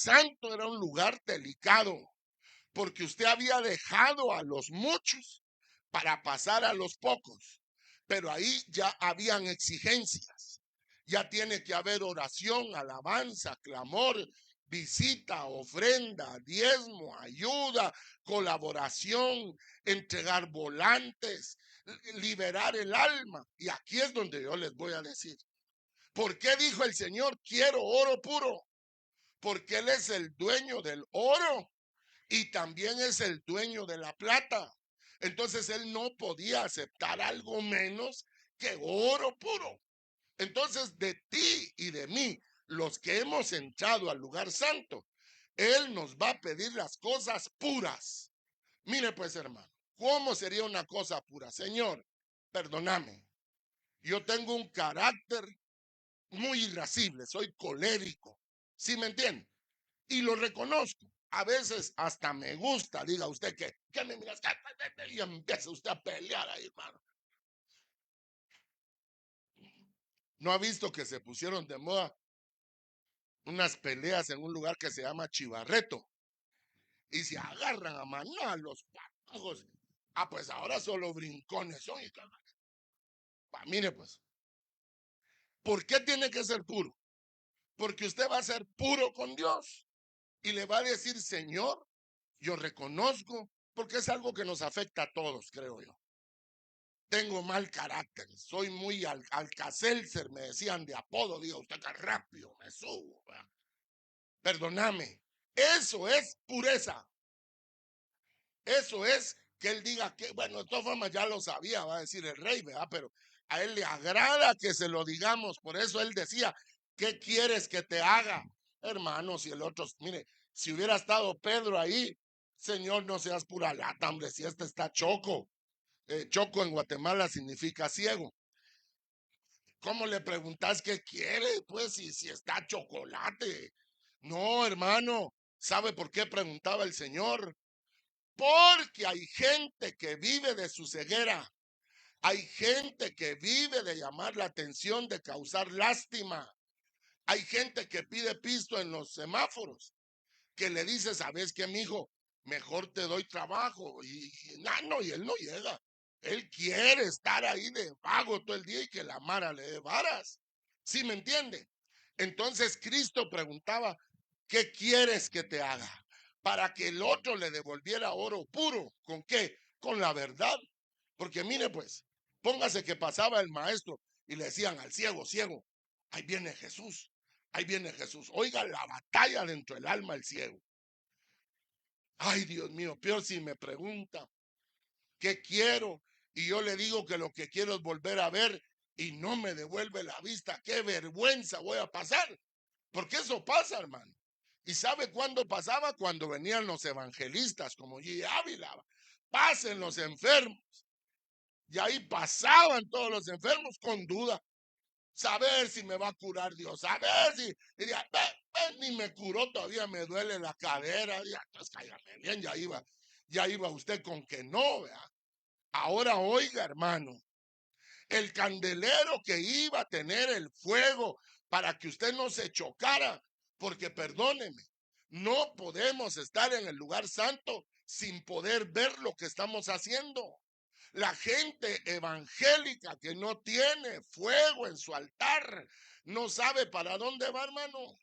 santo era un lugar delicado, porque usted había dejado a los muchos para pasar a los pocos, pero ahí ya habían exigencias. Ya tiene que haber oración, alabanza, clamor, visita, ofrenda, diezmo, ayuda, colaboración, entregar volantes, liberar el alma. Y aquí es donde yo les voy a decir, ¿por qué dijo el Señor, quiero oro puro? Porque Él es el dueño del oro y también es el dueño de la plata. Entonces Él no podía aceptar algo menos que oro puro. Entonces de ti y de mí, los que hemos entrado al lugar santo, Él nos va a pedir las cosas puras. Mire pues, hermano, ¿cómo sería una cosa pura? Señor, perdóname, yo tengo un carácter muy irascible, soy colérico, ¿sí me entiende? Y lo reconozco. A veces hasta me gusta, diga usted que me miras, y empieza usted a pelear ahí, hermano. ¿No ha visto que se pusieron de moda unas peleas en un lugar que se llama Chivarreto? Y se agarran a maná los patojos. Ah, pues ahora solo brincones son. Mire pues, ¿por qué tiene que ser puro? Porque usted va a ser puro con Dios y le va a decir, Señor, yo reconozco, porque es algo que nos afecta a todos, creo yo. Tengo mal carácter, soy muy alcacelser, me decían de apodo, diga usted que rápido me subo. ¿Verdad? Perdóname, eso es pureza. Eso es que él diga que, bueno, de todas formas ya lo sabía, va a decir el rey, ¿verdad? Pero a él le agrada que se lo digamos, por eso él decía, ¿qué quieres que te haga? Hermanos, y el otro, mire, si hubiera estado Pedro ahí, Señor, no seas pura lata, hombre, si este está choco. Choco en Guatemala significa ciego. ¿Cómo le preguntas qué quiere? Pues si está chocolate. No, hermano, ¿sabe por qué preguntaba el Señor? Porque hay gente que vive de su ceguera. Hay gente que vive de llamar la atención, de causar lástima. Hay gente que pide pisto en los semáforos, que le dice, ¿sabes qué, mijo? Mejor te doy trabajo. Y él no llega. Él quiere estar ahí de vago todo el día y que la Mara le dé varas. ¿Sí me entiende? Entonces Cristo preguntaba, ¿qué quieres que te haga? Para que el otro le devolviera oro puro. ¿Con qué? Con la verdad. Porque mire pues, póngase que pasaba el maestro y le decían al ciego, ciego, ahí viene Jesús, ahí viene Jesús. Oiga la batalla dentro del alma del ciego. Ay, Dios mío, peor si me pregunta, ¿qué quiero? Y yo le digo que lo que quiero es volver a ver y no me devuelve la vista. Qué vergüenza voy a pasar. Porque eso pasa, hermano. ¿Y sabe cuándo pasaba? Cuando venían los evangelistas como G. Ávila. Pasen los enfermos. Y ahí pasaban todos los enfermos con duda. Saber si me va a curar Dios. Saber si. Y diría, ni me curó, todavía me duele la cadera. Ya, pues cállame bien, ya iba usted con que no, ¿verdad? Ahora oiga, hermano, el candelero que iba a tener el fuego para que usted no se chocara, porque perdóneme, no podemos estar en el lugar santo sin poder ver lo que estamos haciendo. La gente evangélica que no tiene fuego en su altar, no sabe para dónde va, hermano.